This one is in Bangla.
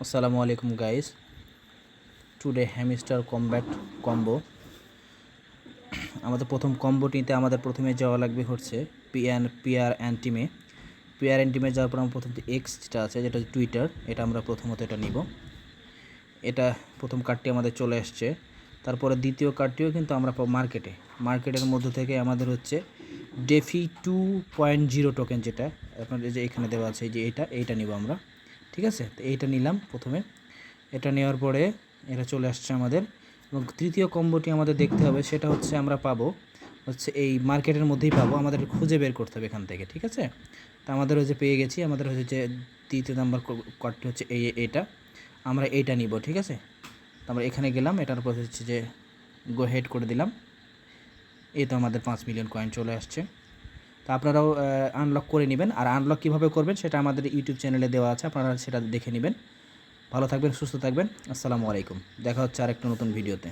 আসসালামু আলাইকুম guys. Today hamster combat combo. আমাদের প্রথম কম্বোটিতে আমাদের প্রথমে যাওয়া লাগবে হচ্ছে পিআর অ্যান্ড টিমে যাওয়ার পর আমরা প্রথম এক্স যেটা আছে, যেটা টুইটার, এটা আমরা প্রথমত এটা নিব। এটা প্রথম কার্ডটি আমাদের চলে আসছে। তারপরে দ্বিতীয় কার্ডটিও কিন্তু আমরা মার্কেটের মধ্য থেকে আমাদের হচ্ছে ডেফি 2.0 টোকেন, যেটা আপনাদের যে এখানে দেওয়া আছে, যে এইটা নিব আমরা। ঠিক আছে, তো এইটা নিলাম প্রথমে। এটা নেওয়ার পরে এটা চলে আসছে আমাদের, এবং তৃতীয় কম্বোটি আমাদের দেখতে হবে, সেটা হচ্ছে আমরা পাবো হচ্ছে এই মার্কেটের মধ্যেই পাবো, আমাদের খুঁজে বের করতে হবে এখান থেকে। ঠিক আছে, তা আমাদের হচ্ছে পেয়ে গেছি। আমাদের হচ্ছে যে তৃতীয় নাম্বার কার্ডটি হচ্ছে এইটা, আমরা এইটা নিব। ঠিক আছে, তো আমরা এখানে গেলাম, এটার উপর হচ্ছে যে গো হেড করে দিলাম। এই তো আমাদের 5 মিলিয়ন কয়েন চলে আসছে। তো আপনারাও আনলক করে নেবেন, আর আনলক কীভাবে করবেন সেটা আমাদের ইউটিউব চ্যানেলে দেওয়া আছে, আপনারা সেটা দেখে নেবেন। ভালো থাকবেন, সুস্থ থাকবেন। আসসালামু আলাইকুম। দেখা হচ্ছে আরেকটা নতুন ভিডিওতে।